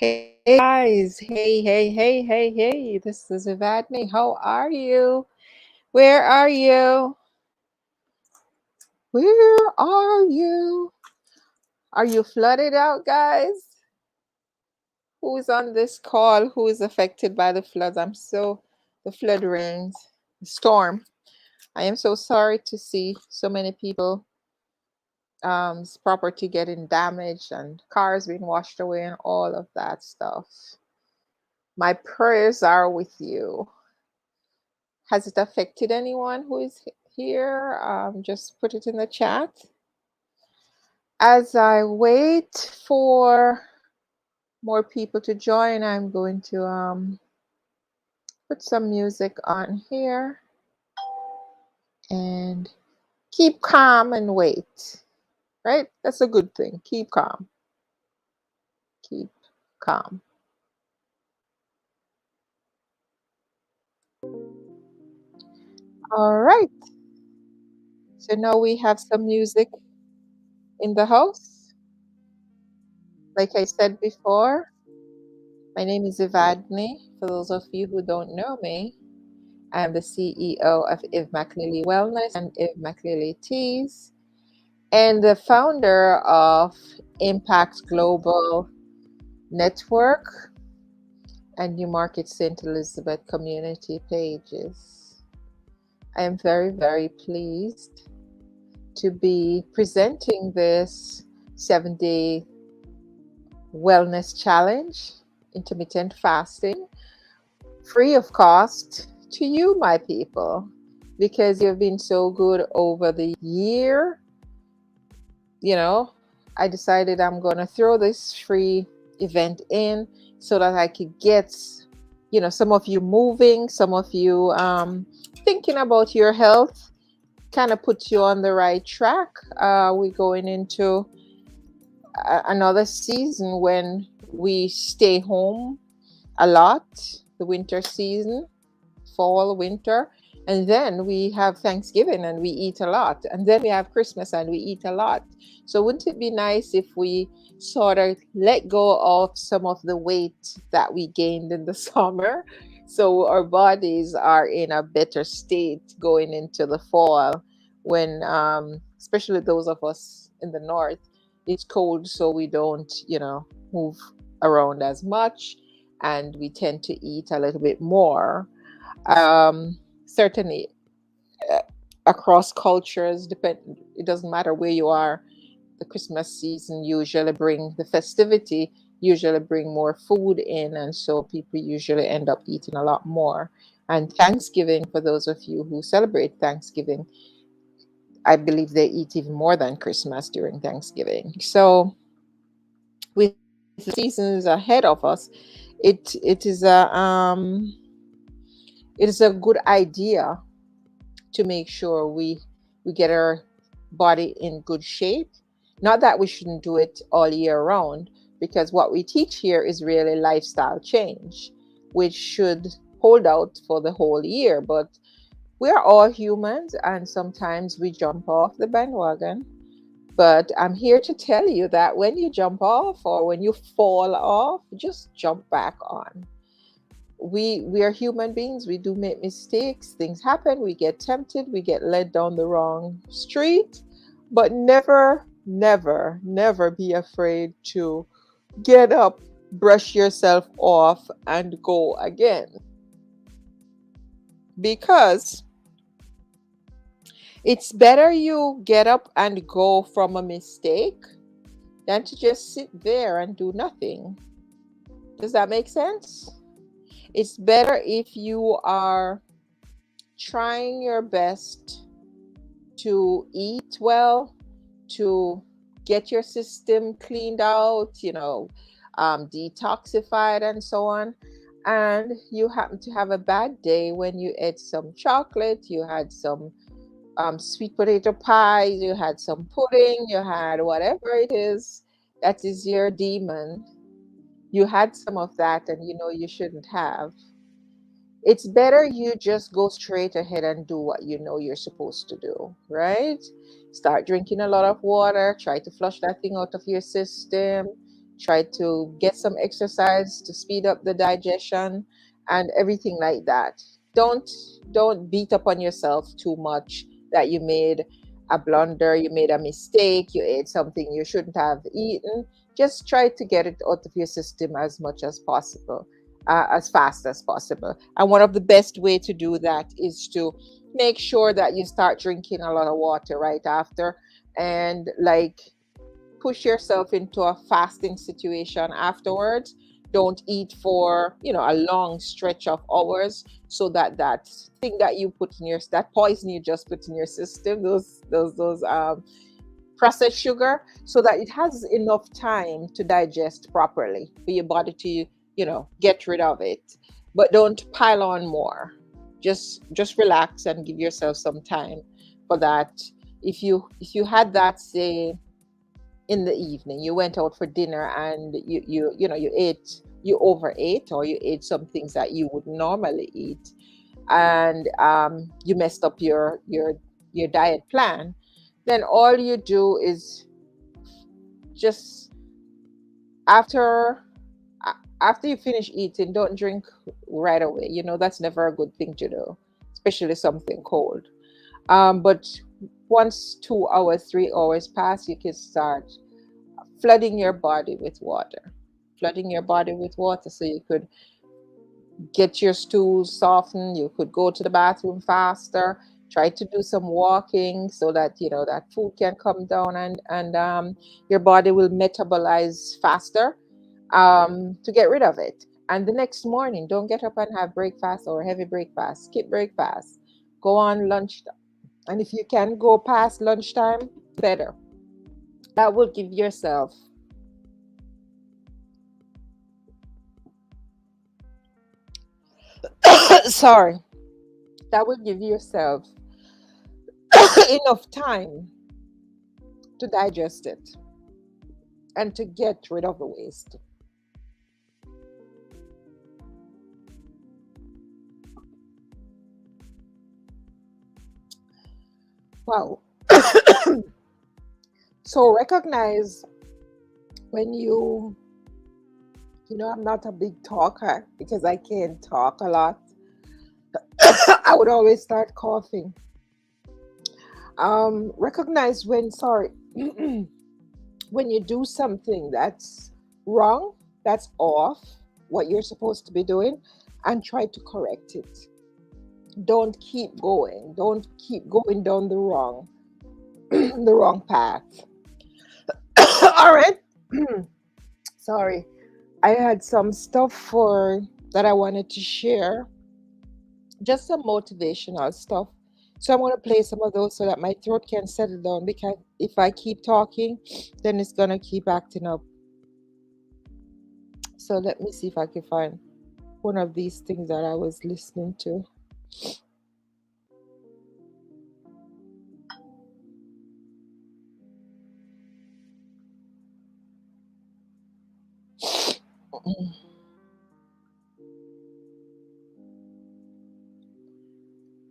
Hey guys, hey. This is Evadne. How are you? Where are you? Where are you? Are you flooded out, guys? Who is on this call? Who is affected by the floods? The flood rains, the storm. I am so sorry to see so many people, property getting damaged and cars being washed away and all of that stuff. My prayers are with you. Has it affected anyone who is here? Just put it in the chat. As I wait for more people to join, I'm going to put some music on here and keep calm and wait, right? That's a good thing. Keep calm. Keep calm. All right. So now we have some music in the house. Like I said before, my name is Evadne. For those of you who don't know me, I'm the CEO of Eve McLely Wellness and Eve McLely Teas, and the founder of Impact Global Network and New Market St. Elizabeth community pages. I am very pleased to be presenting this 7-day wellness challenge, intermittent fasting, free of cost to you, my people, because you've been so good over the year. You know, I decided I'm going to throw this free event in so that I could get, some of you moving, some of you thinking about your health, kind of put you on the right track. We're going into another season when we stay home a lot, the winter season, fall, winter. And then we have Thanksgiving and we eat a lot. And then we have Christmas and we eat a lot. So wouldn't it be nice if we sort of let go of some of the weight that we gained in the summer? So our bodies are in a better state going into the fall when, especially those of us in the north, it's cold, so we don't, move around as much and we tend to eat a little bit more. Certainly, uh, across cultures, it doesn't matter where you are. The Christmas season usually bring the festivity, usually bring more food in, and so people usually end up eating a lot more. And Thanksgiving, for those of you who celebrate Thanksgiving, I believe they eat even more than Christmas during Thanksgiving. So with the seasons ahead of us, it it is a um, it is a good idea to make sure we get our body in good shape. Not that we shouldn't do it all year round, because what we teach here is really lifestyle change, which should hold out for the whole year. But we are all humans, and sometimes we jump off the bandwagon. But I'm here to tell you that when you jump off or when you fall off, just jump back on. We are human beings. We do make mistakes. Things happen. We get tempted. We get led down the wrong street. But never be afraid to get up, brush yourself off, and go again. Because it's better you get up and go from a mistake than to just sit there and do nothing. Does that make sense? It's better if you are trying your best to eat well, to get your system cleaned out, detoxified and so on. And you happen to have a bad day when you ate some chocolate, you had some sweet potato pies, you had some pudding, you had whatever it is that is your demon. You had some of that and you know you shouldn't have. It's better you just go straight ahead and do what you know you're supposed to do, right? Start drinking a lot of water, try to flush that thing out of your system, Try to get some exercise to speed up the digestion and everything like that. Don't don't beat up on yourself too much that you made a blunder, you made a mistake, you ate something you shouldn't have eaten. Just try to get it out of your system as much as possible, as fast as possible. And one of the best way to do that is to make sure that you start drinking a lot of water right after, and like push yourself into a fasting situation afterwards. Don't eat for, a long stretch of hours, so that that thing that you put in your, that poison you just put in your system, those processed sugar, so that it has enough time to digest properly for your body to, get rid of it. But don't pile on more. Just relax and give yourself some time for that. If you had that, say, in the evening, you went out for dinner and you overate, or you ate some things that you would normally eat, and you messed up your diet plan, then all you do is just after after you finish eating, don't drink right away. That's never a good thing to do, especially something cold. But once 2 hours, 3 hours pass, you can start flooding your body with water. Flooding your body with water, so you could get your stools softened. You could go to the bathroom faster. Try to do some walking, so that that food can come down, and your body will metabolize faster, to get rid of it. And the next morning, don't get up and have breakfast or heavy breakfast. Skip breakfast. Go on lunch, and if you can go past lunchtime, better. That will give yourself sorry, that will give yourself enough time to digest it and to get rid of the waste. Wow. So recognize when I'm not a big talker because I can't talk a lot. I would always start coughing. Recognize when, sorry, when you do something that's wrong, that's off what you're supposed to be doing, and try to correct it. Don't keep going. Don't keep going down the wrong the wrong path. All right. Sorry. I had some stuff for that I wanted to share, just some motivational stuff. So I'm going to play some of those so that my throat can settle down, because if I keep talking, then it's going to keep acting up. So let me see if I can find one of these things that I was listening to.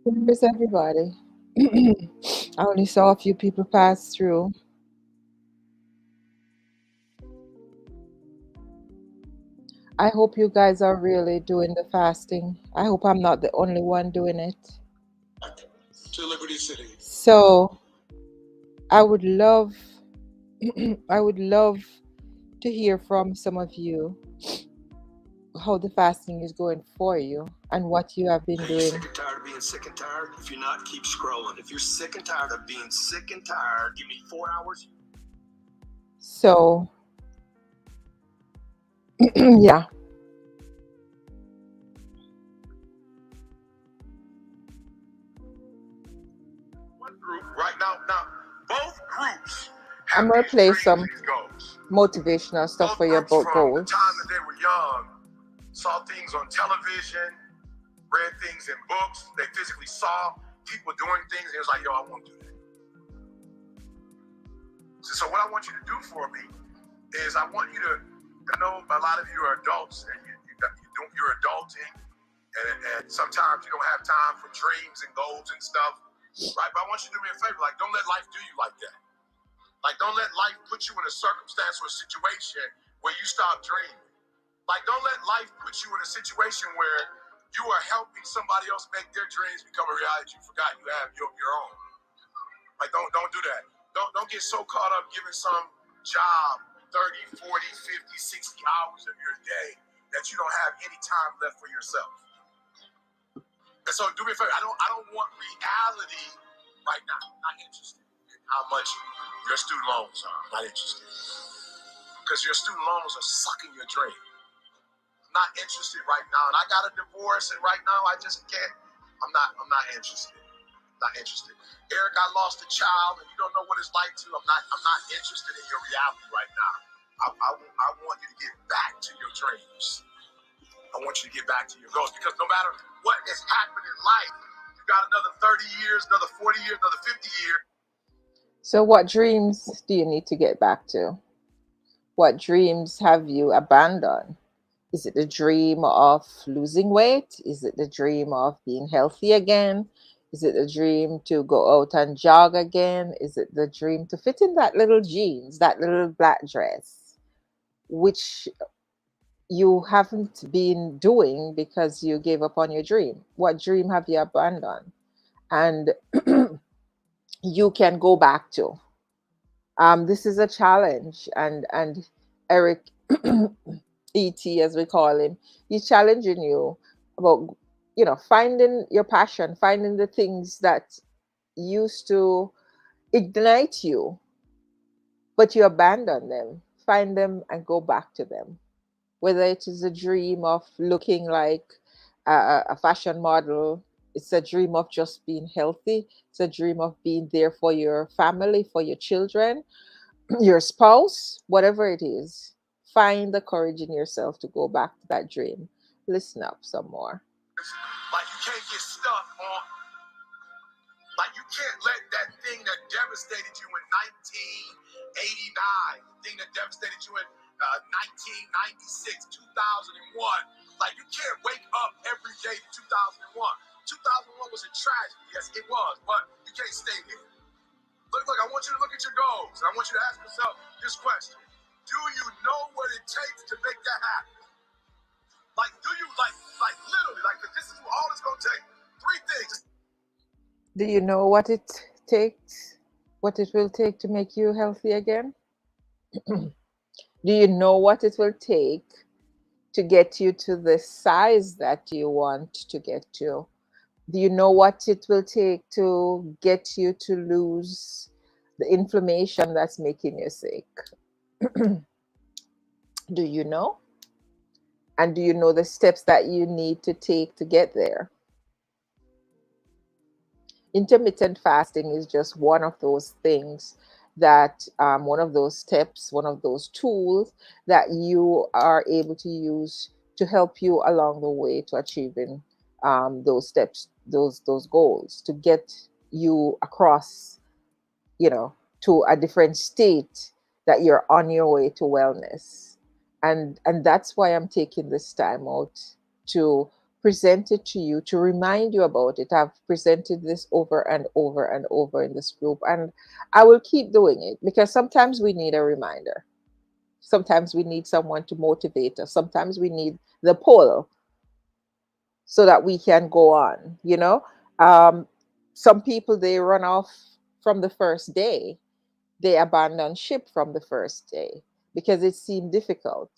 Where's everybody? I only saw a few people pass through. I hope you guys are really doing the fasting. I hope I'm not the only one doing it. To Liberty City. So I would love, I would love to hear from some of you how the fasting is going for you and what you have been doing. Sick and tired of being sick and tired? If you're not, keep scrolling. If you're sick and tired of being sick and tired, give me 4 hours. So, yeah. One group right now, both groups. I'm gonna play some motivational stuff for your both goals. The time that they were young, saw things on television, read things in books. They physically saw people doing things. It was like, yo, I want to do that. So what I want you to do for me is I want you to, I know a lot of you are adults and you're adulting, and sometimes you don't have time for dreams and goals and stuff, right? But I want you to do me a favor. Don't let life do you like that. Don't let life put you in a circumstance or a situation where you stop dreaming. Like, don't let life put you in a situation where you are helping somebody else make their dreams become a reality. You forgot you have your own. Like, don't do that. Don't get so caught up giving some job 30, 40, 50, 60 hours of your day that you don't have any time left for yourself. And so do me a favor. I don't want reality right now. I'm not interested in how much your student loans are. I'm not interested. Because your student loans are sucking your dream. I'm not interested right now. And I got a divorce, and right now I just can't. I'm not interested. Not interested. Eric, I lost a child, and you don't know what it's like to. I'm not interested in your reality right now. I want you to get back to your dreams. I want you to get back to your goals, because no matter what has happened in life, you got another 30 years, another 40 years, another 50 years. So, what dreams do you need to get back to? What dreams have you abandoned? Is it the dream of losing weight? Is it the dream of being healthy again? Is it the dream to go out and jog again? Is it the dream to fit in that little jeans, that little black dress, which you haven't been doing because you gave up on your dream? What dream have you abandoned? And you can go back to. This is a challenge, and Eric, ET as we call him, he's challenging you about finding your passion, finding the things that used to ignite you, but you abandon them. Find them and go back to them. Whether it is a dream of looking like a fashion model, it's a dream of just being healthy, it's a dream of being there for your family, for your children, your spouse, whatever it is. Find the courage in yourself to go back to that dream. Listen up some more. Like, you can't get stuck on. Like, you can't let that thing that devastated you in 1989, the thing that devastated you in 1996, 2001. Like, you can't wake up every day to 2001. 2001 was a tragedy. Yes, it was, but you can't stay there. Look, I want you to look at your goals. And I want you to ask yourself this question. Do you know what it takes to make that happen? Like, do you, like literally, like, this is all it's going to take. Three things. Do you know what it takes? What it will take to make you healthy again? Do you know what it will take to get you to the size that you want to get to? Do you know what it will take to get you to lose the inflammation that's making you sick? Do you know? And do you know the steps that you need to take to get there? Intermittent fasting is just one of those things that, one of those steps, one of those tools that you are able to use to help you along the way to achieving those steps, those goals, to get you across, to a different state, that you're on your way to wellness. And that's why I'm taking this time out to present it to you, to remind you about it. I've presented this over and over and over in this group, and I will keep doing it, because sometimes we need a reminder. Sometimes we need someone to motivate us. Sometimes we need the pull so that we can go on. um, some people, they run off from the first day. They abandon ship from the first day because it seemed difficult.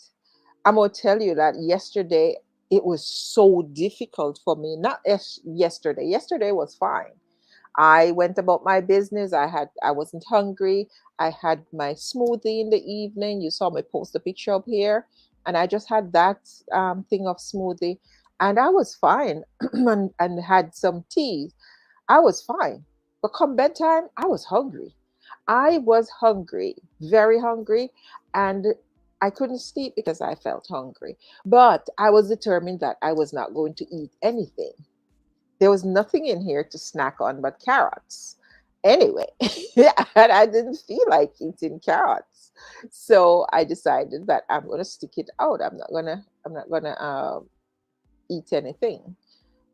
I'm going to tell you that yesterday it was so difficult for me. Not yesterday. Yesterday was fine. I went about my business. I wasn't hungry. I had my smoothie in the evening. You saw me post a picture up here, and I just had that thing of smoothie, and I was fine, and had some tea. I was fine. But come bedtime, I was hungry. I was hungry, very hungry, and I couldn't sleep because I felt hungry. But I was determined that I was not going to eat anything. There was nothing in here to snack on but carrots. Anyway, and I didn't feel like eating carrots. So I decided that I'm going to stick it out. I'm not going to eat anything.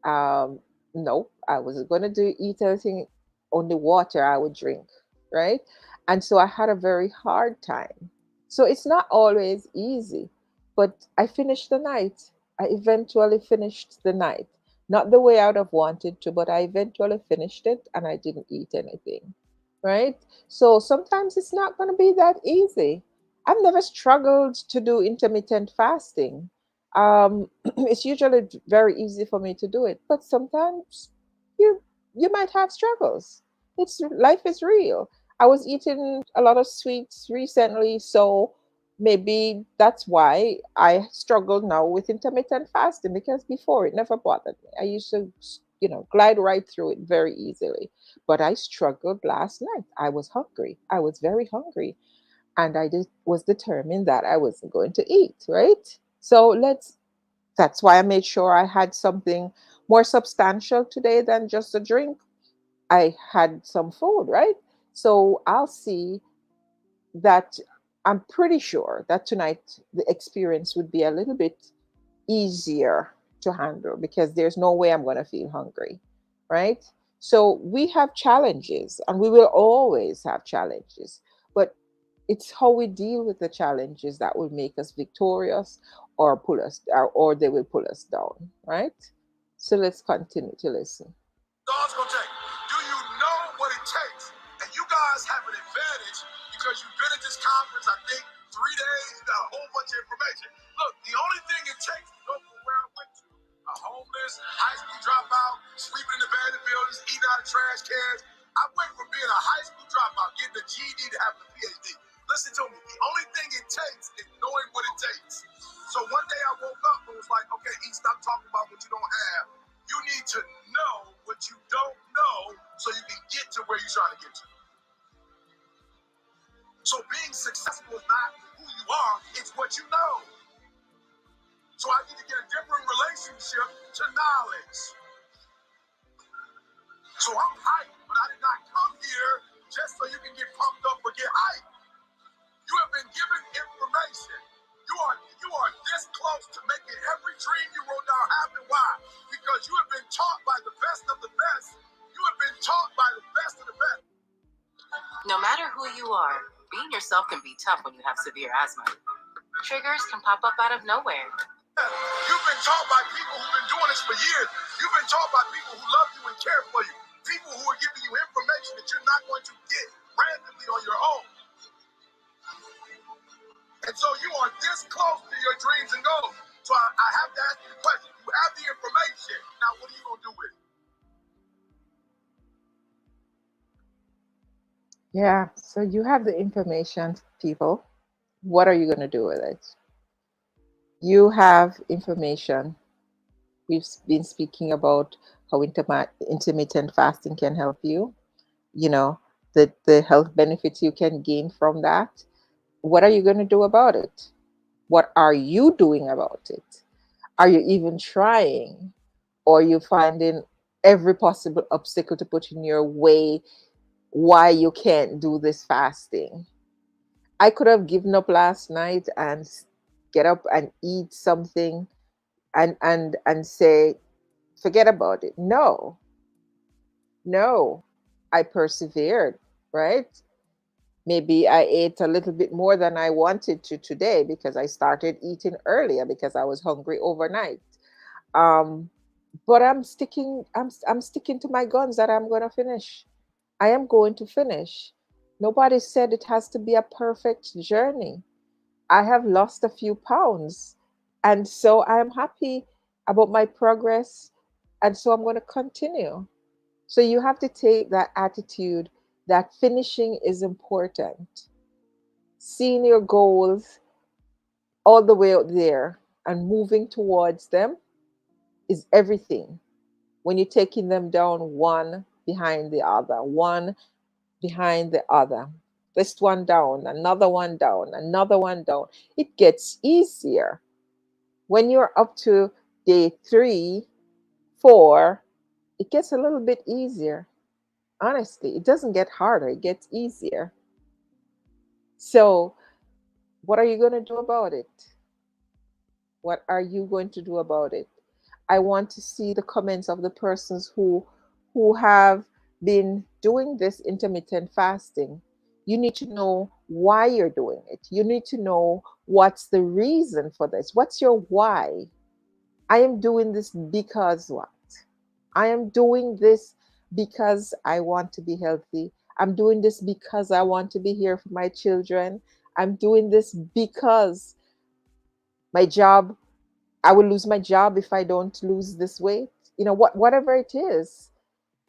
No, I wasn't going to eat anything. Only water I would drink, right? And so I had a very hard time. So it's not always easy, but I finished the night. I eventually finished the night. Not the way I would have wanted to, but I eventually finished it and I didn't eat anything. Right? So sometimes it's not going to be that easy. I've never struggled to do intermittent fasting. It's usually very easy for me to do it, but sometimes you you might have struggles. It's life is real. I was eating a lot of sweets recently, so maybe that's why I struggle now with intermittent fasting because before it never bothered me. I used to, glide right through it very easily. But I struggled last night. I was hungry. I was very hungry. And was determined that I wasn't going to eat, right? So that's why I made sure I had something more substantial today than just a drink. I had some food, right? So I'll see that I'm pretty sure that tonight the experience would be a little bit easier to handle because there's no way I'm going to feel hungry, right? So we have challenges and we will always have challenges, but it's how we deal with the challenges that will make us victorious or or they will pull us down, right? So let's continue to listen. God's gonna take. Do you know what it takes? And you guys have an advantage because you've been at this conference, I think, 3 days, you got a whole bunch of information. Look, the only thing it takes to go from where I went to, a homeless, high school dropout, sleeping in abandoned buildings, eating out of trash cans. I went from being a high school dropout, getting a GED to having a PhD. Listen to me. The only thing it takes is knowing what it takes. So one day I woke up and was like, okay, E, stop talking about what you don't have. You need to know what you don't know so you can get to where you're trying to get to. So being successful is not who you are, it's what you know. So I need to get a different relationship to knowledge. So I'm hyped, but I did not come here just so you can get pumped up or get hyped. You have been given information. You are this close to making every dream you wrote down happen. Why? Because you have been taught by the best of the best. You have been taught by the best of the best. No matter who you are, being yourself can be tough when you have severe asthma. Triggers can pop up out of nowhere. You've been taught by people who've been doing this for years. You've been taught by people who love you and care for you. People who are giving you information that you're not going to get randomly on your own. And so you are this close to your dreams and goals. So I have to ask you the question. You have the information. Now, what are you going to do with it? Yeah, so you have the information, people. What are you going to do with it? You have information. We've been speaking about how intermittent fasting can help you, you know, the health benefits you can gain from that. What are you going to do about it? What are you doing about it? Are you even trying? Or are you finding every possible obstacle to put in your way why you can't do this fasting? I could have given up last night and get up and eat something and say, forget about it. No, no. I persevered, right? Maybe I ate a little bit more than I wanted to today because I started eating earlier because I was hungry overnight. Um, but I'm sticking to my guns that I'm going to finish. I am going to finish. Nobody said it has to be a perfect journey. I have lost a few pounds, and so I am happy about my progress, and so I'm going to continue. So you have to take that attitude that finishing is important. Seeing your goals all the way out there and moving towards them is everything. When you're taking them down one behind the other, one behind the other, this one down, another one down, another one down, it gets easier. When you're up to day 3, 4, it gets a little bit easier. Honestly, it doesn't get harder, it gets easier. So, what are you going to do about it? What are you going to do about it? I want to see the comments of the persons who have been doing this intermittent fasting. You need to know why you're doing it. You need to know what's the reason for this. What's your why? I am doing this because what? I am doing this because I want to be healthy. I'm doing this because I want to be here for my children. I'm doing this because my job, I will lose my job if I don't lose this weight. Whatever it is,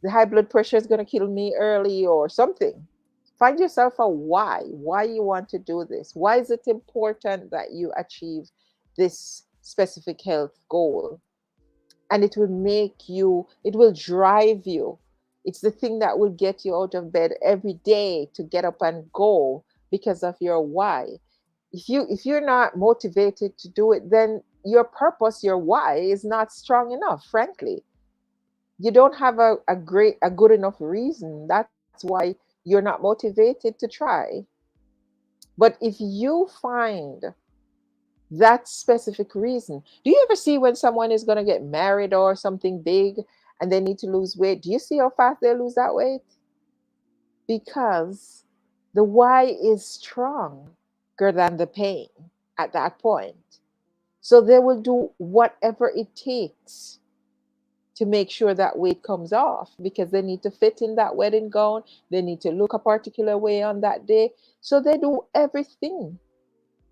the high blood pressure is going to kill me early or something. Find yourself a why you want to do this. Why is it important that you achieve this specific health goal? And it will drive you. It's the thing that will get you out of bed every day to get up and go because of your why. If you're not motivated to do it, then your purpose, your why is not strong enough, frankly. You don't have a good enough reason. That's why you're not motivated to try. But if you find that specific reason, do you ever see when someone is going to get married or something big and they need to lose weight? Do you see how fast they lose that weight? Because the why is stronger than the pain at that point. So they will do whatever it takes to make sure that weight comes off because they need to fit in that wedding gown. They need to look a particular way on that day. So they do everything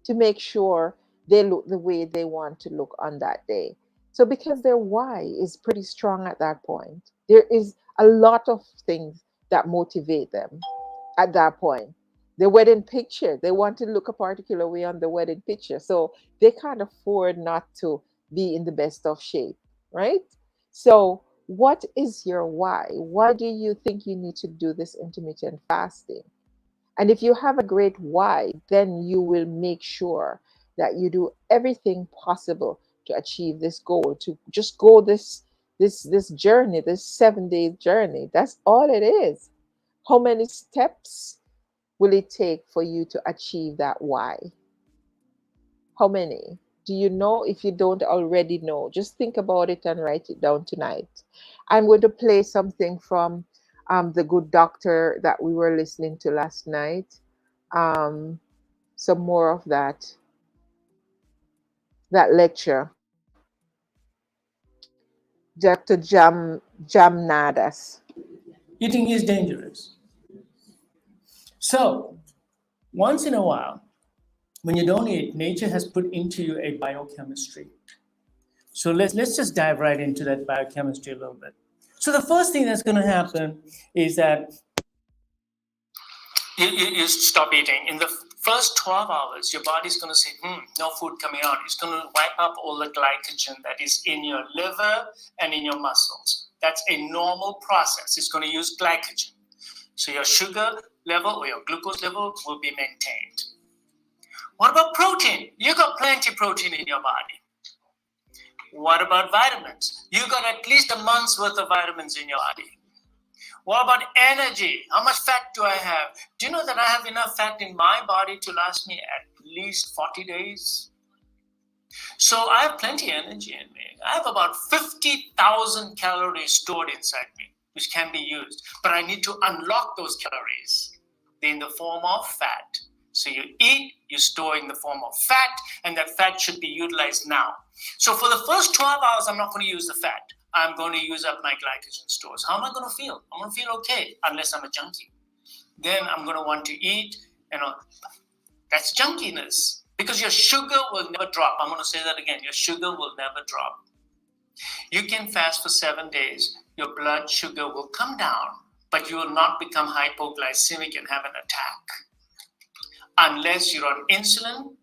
to make sure they look the way they want to look on that day. So because their why is pretty strong at that point, there is a lot of things that motivate them at that point. The wedding picture, they want to look a particular way on the wedding picture. So they can't afford not to be in the best of shape, right? So, what is your why? Why do you think you need to do this intermittent fasting? And if you have a great why, then you will make sure that you do everything possible to achieve this goal, to just go this journey, this 7 day journey. That's all it is. How many steps will it take for you to achieve that why? How many? Do you know? If you don't already know, just think about it and write it down tonight. I'm going to play something from The Good Doctor that we were listening to last night. Um, some more of that lecture. Dr. Jamnadas. Eating is dangerous. So, once in a while, when you don't eat, nature has put into you a biochemistry. So let's just dive right into that biochemistry a little bit. So the first thing that's going to happen is that you stop eating. In the first 12 hours, your body's going to say, no food coming out. It's going to wipe up all the glycogen that is in your liver and in your muscles. That's a normal process. It's going to use glycogen. So your sugar level or your glucose level will be maintained. What about protein? You got plenty of protein in your body. What about vitamins? You got at least a month's worth of vitamins in your body. What about energy? How much fat do I have? Do you know that I have enough fat in my body to last me at least 40 days? So I have plenty of energy in me. I have about 50,000 calories stored inside me, which can be used. But I need to unlock those calories. They're in the form of fat. So you eat, you store in the form of fat, and that fat should be utilized now. So for the first 12 hours, I'm not going to use the fat. I'm going to use up my glycogen stores. How am I going to feel? I'm going to feel okay, unless I'm a junkie. Then I'm going to want to eat, that's junkiness. Because your sugar will never drop. I'm going to say that again. Your sugar will never drop. You can fast for 7 days. Your blood sugar will come down, but you will not become hypoglycemic and have an attack. Unless you're on insulin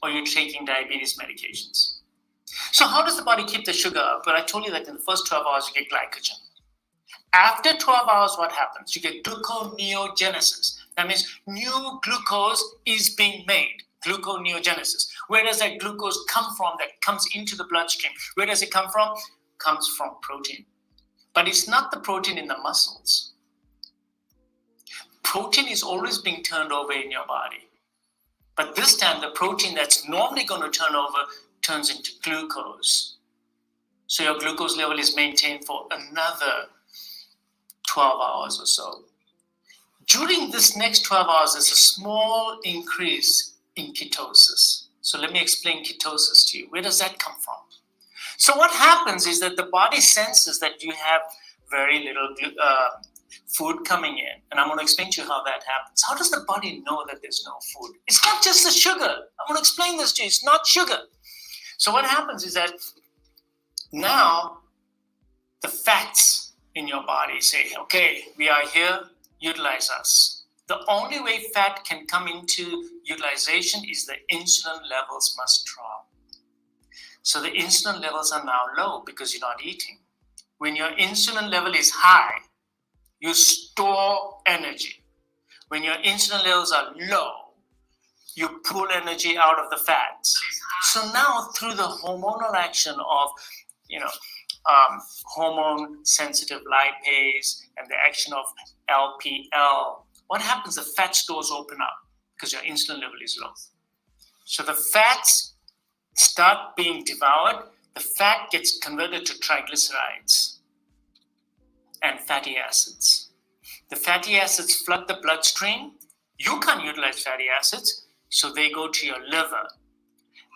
or you're taking diabetes medications. So how does the body keep the sugar up? Well, I told you that in the first 12 hours, you get glycogen. After 12 hours, what happens? You get gluconeogenesis. That means new glucose is being made. Gluconeogenesis. Where does that glucose come from that comes into the bloodstream? Where does it come from? Comes from protein. But it's not the protein in the muscles. Protein is always being turned over in your body. But this time, the protein that's normally going to turn over turns into glucose. So your glucose level is maintained for another 12 hours or so. During this next 12 hours, there's a small increase in ketosis. So let me explain ketosis to you. Where does that come from? So what happens is that the body senses that you have very little food coming in. And I'm going to explain to you how that happens. How does the body know that there's no food? It's not just the sugar. I'm going to explain this to you. It's not sugar. So what happens is that now the fats in your body say, okay, we are here, utilize us. The only way fat can come into utilization is the insulin levels must drop. So the insulin levels are now low because you're not eating. When your insulin level is high, you store energy. When your insulin levels are low, you pull energy out of the fats. So now through the hormonal action of, hormone-sensitive lipase and the action of LPL, what happens? The fat stores open up because your insulin level is low. So the fats start being devoured. The fat gets converted to triglycerides and fatty acids. The fatty acids flood the bloodstream. You can't utilize fatty acids, so they go to your liver.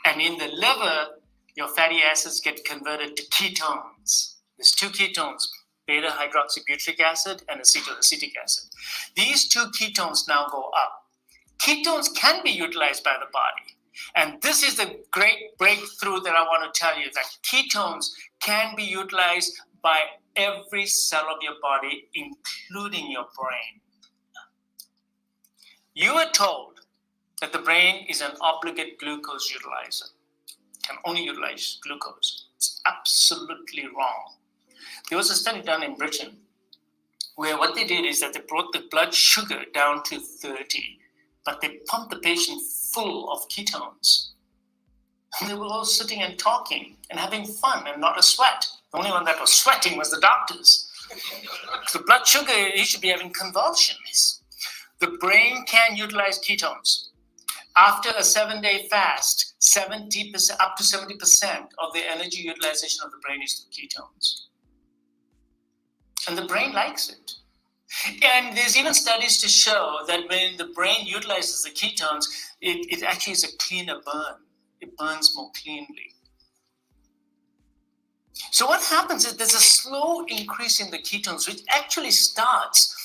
And in the liver, your fatty acids get converted to ketones. There's two ketones, beta-hydroxybutyric acid and acetoacetic acid. These two ketones now go up. Ketones can be utilized by the body. And this is the great breakthrough that I want to tell you, that ketones can be utilized by every cell of your body, including your brain. You are told that the brain is an obligate glucose utilizer, can only utilize glucose. It's absolutely wrong. There was a study done in Britain where what they did is that they brought the blood sugar down to 30, but they pumped the patient full of ketones. And they were all sitting and talking and having fun and not a sweat. The only one that was sweating was the doctors. The blood sugar, he should be having convulsions. The brain can utilize ketones. After a 7-day fast, 70%, up to 70% of the energy utilization of the brain is through ketones. And the brain likes it. And there's even studies to show that when the brain utilizes the ketones, it actually is a cleaner burn. It burns more cleanly. So what happens is there's a slow increase in the ketones, which actually starts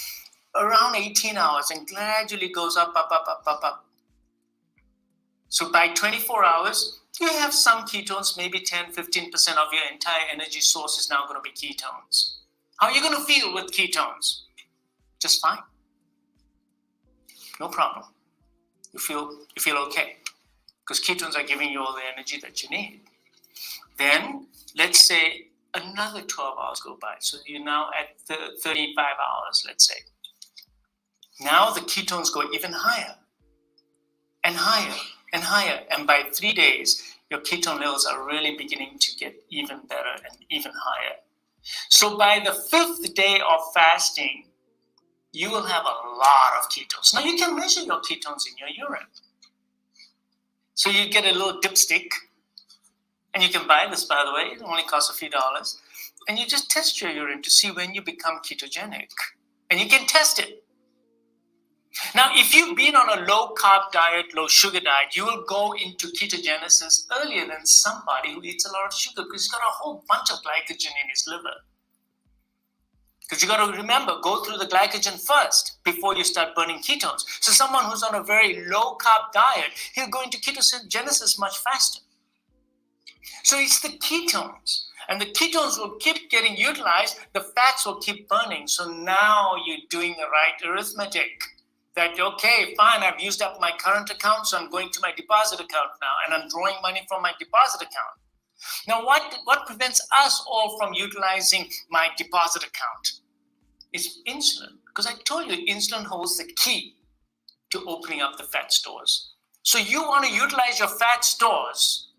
around 18 hours and gradually goes up. So by 24 hours, you have some ketones, maybe 10, 15% of your entire energy source is now going to be ketones. How are you going to feel with ketones? Just fine. No problem. You feel okay because ketones are giving you all the energy that you need. Then let's say another 12 hours go by. So you're now at 35 hours, let's say. Now the ketones go even higher and higher and higher. And by 3 days, your ketone levels are really beginning to get even better and even higher. So by the 5th day of fasting, you will have a lot of ketones. Now you can measure your ketones in your urine. So you get a little dipstick, and you can buy this, by the way. It only costs a few dollars. And you just test your urine to see when you become ketogenic. And you can test it. Now, if you've been on a low-carb diet, low-sugar diet, you will go into ketogenesis earlier than somebody who eats a lot of sugar because he's got a whole bunch of glycogen in his liver. Because you got to remember, go through the glycogen first before you start burning ketones. So someone who's on a very low-carb diet, he'll go into ketogenesis much faster. So it's the ketones. And the ketones will keep getting utilized. The fats will keep burning. So now you're doing the right arithmetic. That, okay, fine, I've used up my current account, so I'm going to my deposit account now, and I'm drawing money from my deposit account. Now, what prevents us all from utilizing my deposit account? It's insulin, because I told you insulin holds the key to opening up the fat stores. So you want to utilize your fat stores,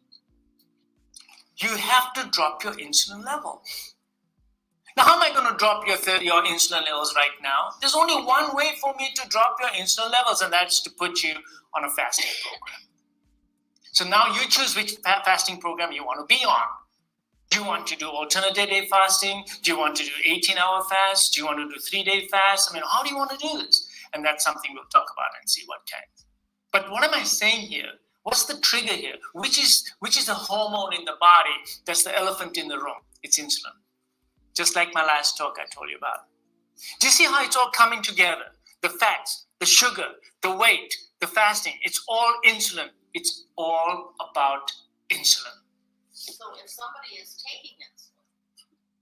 you have to drop your insulin level. Now, how am I going to drop your insulin levels right now? There's only one way for me to drop your insulin levels, and that's to put you on a fasting program. So now you choose which fasting program you want to be on. Do you want to do alternate day fasting? Do you want to do 18-hour fast? Do you want to do 3-day fast? I mean, how do you want to do this? and that's something we'll talk about and see what kind. But what am I saying here? What's the trigger here? Which is the hormone in the body that's the elephant in the room? It's insulin. Just like my last talk I told you about. Do you see how it's all coming together? The fats, the sugar, the weight, the fasting, it's all insulin. It's all about insulin. So if somebody is taking insulin,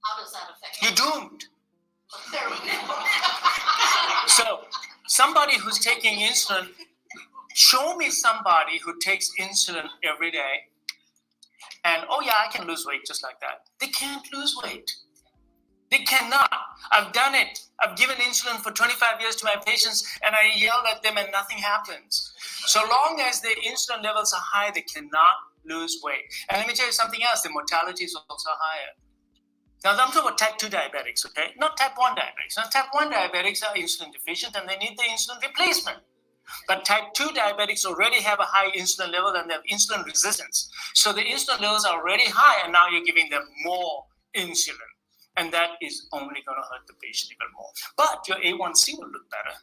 how does that affect You're doomed. There we go. So somebody who's taking insulin, show me somebody who takes insulin every day and, oh yeah, I can lose weight just like that. They can't lose weight. They cannot. I've done it. I've given insulin for 25 years to my patients and I yell at them and nothing happens. So long as their insulin levels are high, they cannot lose weight. And let me tell you something else, the mortality is also higher. Now, I'm talking about type 2 diabetics, okay? Not type 1 diabetics. Now, type 1 diabetics are insulin deficient and they need the insulin replacement. But type 2 diabetics already have a high insulin level and they have insulin resistance. So the insulin levels are already high and now you're giving them more insulin. And that is only going to hurt the patient even more. But your A1C will look better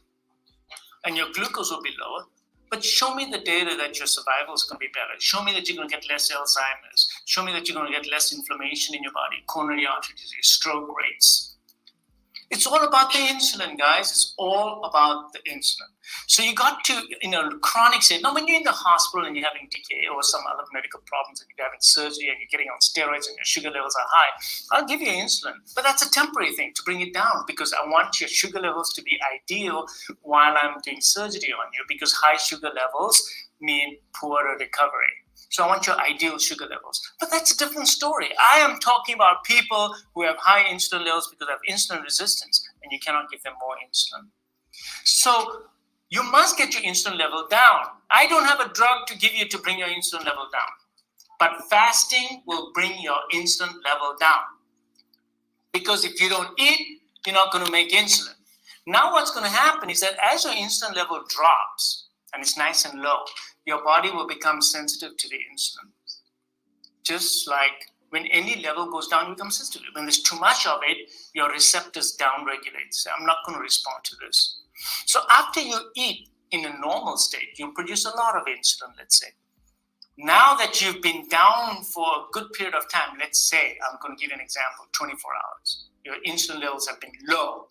and your glucose will be lower. But show me the data that your survival is going to be better. Show me that you're going to get less Alzheimer's. Show me that you're going to get less inflammation in your body, coronary artery disease, stroke rates. It's all about the insulin, guys. It's all about the insulin. So you got to, chronic state. Now, when you're in the hospital and you're having decay or some other medical problems and you're having surgery and you're getting on steroids and your sugar levels are high, I'll give you insulin. But that's a temporary thing to bring it down because I want your sugar levels to be ideal while I'm doing surgery on you because high sugar levels mean poorer recovery. So I want your ideal sugar levels. But that's a different story. I am talking about people who have high insulin levels because they have insulin resistance and you cannot give them more insulin. So you must get your insulin level down. I don't have a drug to give you to bring your insulin level down. But fasting will bring your insulin level down. Because if you don't eat, you're not going to make insulin. Now what's going to happen is that as your insulin level drops and it's nice and low, your body will become sensitive to the insulin. Just like when any level goes down, you become sensitive. When there's too much of it, your receptors downregulate. Say, I'm not going to respond to this. So after you eat in a normal state, you produce a lot of insulin, let's say. Now that you've been down for a good period of time, let's say, I'm going to give you an example, 24 hours. Your insulin levels have been low.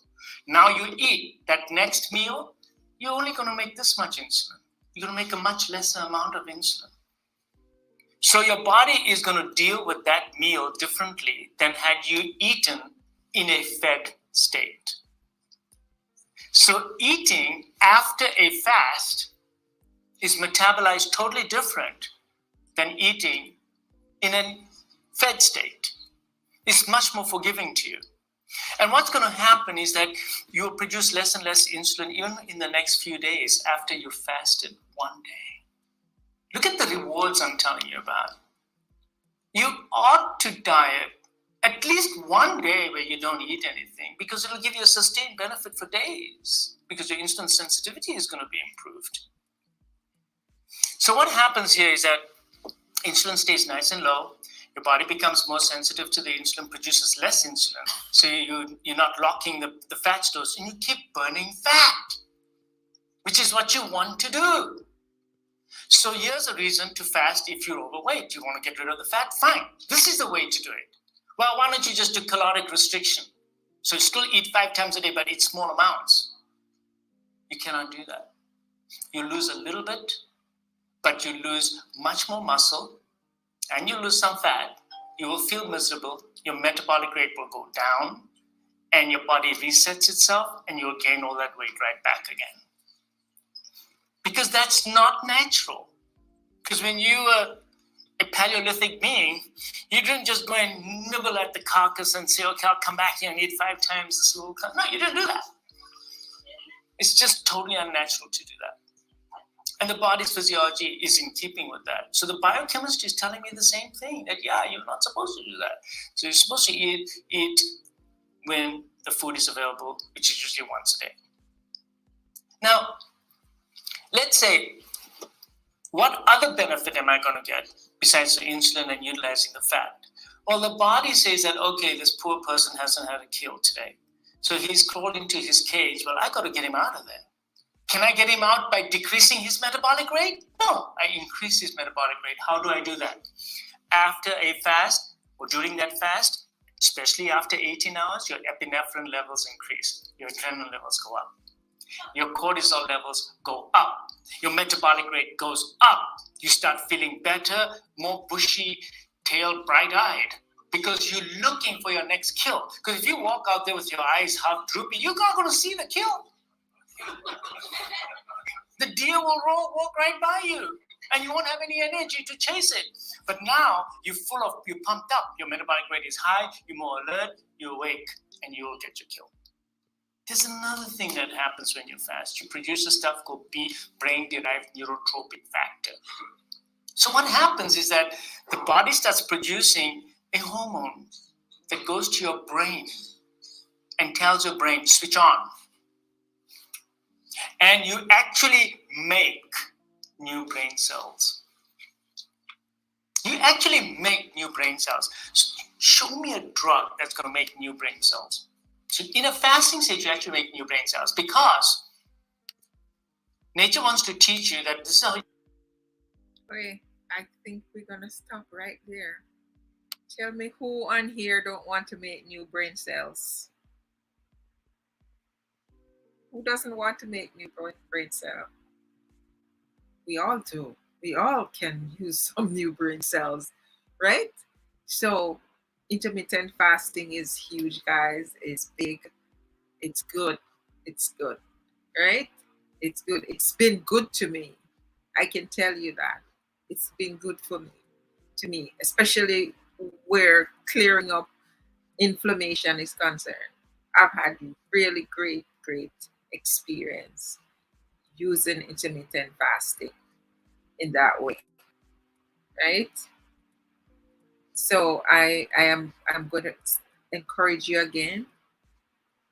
Now you eat that next meal, you're only going to make this much insulin. You're going to make a much lesser amount of insulin. So your body is going to deal with that meal differently than had you eaten in a fed state. So eating after a fast is metabolized totally different than eating in a fed state. It's much more forgiving to you. And what's going to happen is that you'll produce less and less insulin even in the next few days after you've fasted one day. Look at the rewards I'm telling you about. You ought to diet at least one day where you don't eat anything because it'll give you a sustained benefit for days because your insulin sensitivity is going to be improved. So what happens here is that insulin stays nice and low. Your body becomes more sensitive to the insulin, produces less insulin. So you're not locking the fat stores and you keep burning fat, which is what you want to do. So here's a reason to fast if you're overweight. You want to get rid of the fat? Fine. This is the way to do it. Well, why don't you just do caloric restriction? So you still eat 5 times a day, but eat small amounts. You cannot do that. You lose a little bit, but you lose much more muscle, and you lose some fat. You will feel miserable. Your metabolic rate will go down, and your body resets itself, and you'll gain all that weight right back again. Because that's not natural. Because when you were a Paleolithic being, you didn't just go and nibble at the carcass and say, okay, I'll come back here and eat 5 times this little carcass. No, you didn't do that. It's just totally unnatural to do that. And the body's physiology is in keeping with that. So the biochemistry is telling me the same thing, that yeah, you're not supposed to do that. So you're supposed to eat when the food is available, which is usually once a day. Now, let's say, what other benefit am I going to get besides the insulin and utilizing the fat? Well, the body says that, okay, this poor person hasn't had a kill today. So he's crawled into his cage. Well, I got to get him out of there. Can I get him out by decreasing his metabolic rate? No, I increase his metabolic rate. How do I do that? After a fast or during that fast, especially after 18 hours, your epinephrine levels increase, your adrenaline levels go up, your cortisol levels go up, your metabolic rate goes up. You start feeling better, more bushy tail, bright-eyed, because you're looking for your next kill. Because if you walk out there with your eyes half droopy, you're not going to see the kill. The deer will walk right by you, and you won't have any energy to chase it. But now you're pumped up. Your metabolic rate is high. You're more alert. You're awake, and you will get your kill. There's another thing that happens when you fast. You produce a stuff called brain-derived neurotropic factor. So what happens is that the body starts producing a hormone that goes to your brain and tells your brain, switch on. And you actually make new brain cells. You actually make new brain cells. So show me a drug that's going to make new brain cells. So in a fasting state, you actually make new brain cells because nature wants to teach you that this is how. Wait, I think we're going to stop right there. Tell me who on here don't want to make new brain cells? Who doesn't want to make new brain cells? We all do. We all can use some new brain cells, right? So intermittent fasting is huge, guys. It's big. It's good. It's good, right? It's good. It's been good to me. I can tell you that. It's been good for me, especially where clearing up inflammation is concerned. I've had really great experience using intermittent fasting in that way, right? So I'm going to encourage you again,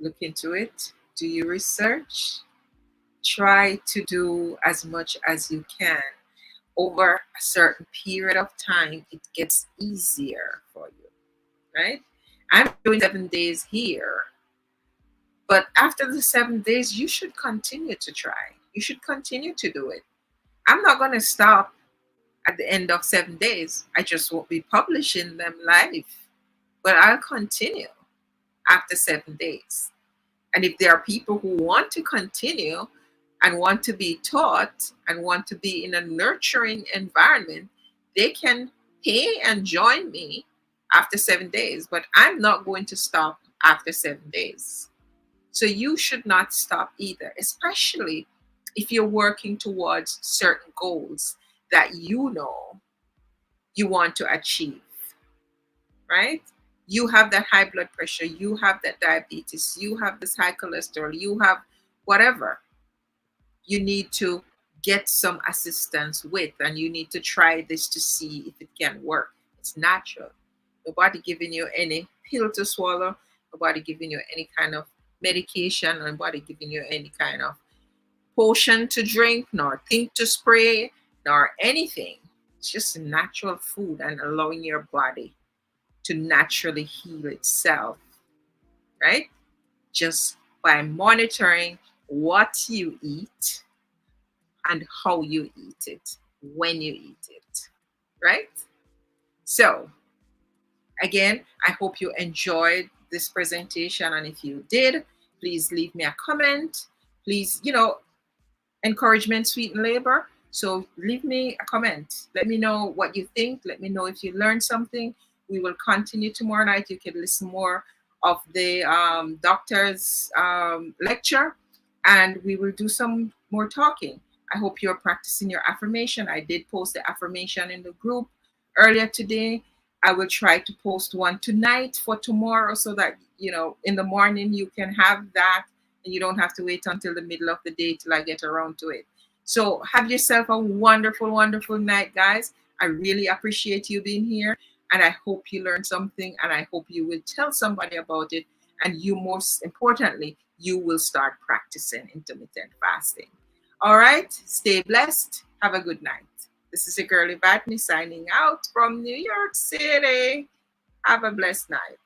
look into it, do your research, try to do as much as you can. Over a certain period of time, it gets easier for you, right? I'm doing 7 days here, but after the 7 days, you should continue to try. You should continue to do it. I'm not going to stop at the end of 7 days. I just won't be publishing them live, but I'll continue after 7 days. And if there are people who want to continue and want to be taught and want to be in a nurturing environment, they can pay and join me after 7 days, but I'm not going to stop after 7 days. So you should not stop either, especially if you're working towards certain goals that you know you want to achieve, right? You have that high blood pressure, you have that diabetes, you have this high cholesterol, you have whatever you need to get some assistance with, and you need to try this to see if it can work. It's natural. Nobody giving you any pill to swallow, nobody giving you any kind of medication, nobody giving you any kind of potion to drink, nor thing to spray, nor anything. It's just natural food and allowing your body to naturally heal itself, right? Just by monitoring what you eat and how you eat it, when you eat it, right? So, again, I hope you enjoyed this presentation. And if you did, please leave me a comment. Please, encouragement sweeten labor. So leave me a comment. Let me know what you think. Let me know if you learned something. We will continue tomorrow night. You can listen more of the doctor's lecture, and we will do some more talking. I hope you're practicing your affirmation. I did post the affirmation in the group earlier today. I will try to post one tonight for tomorrow so that, in the morning you can have that and you don't have to wait until the middle of the day till I get around to it. So have yourself a wonderful, wonderful night, guys. I really appreciate you being here, and I hope you learned something, and I hope you will tell somebody about it, and you, most importantly, you will start practicing intermittent fasting. All right, stay blessed. Have a good night. This is your girl Yvadne signing out from New York City. Have a blessed night.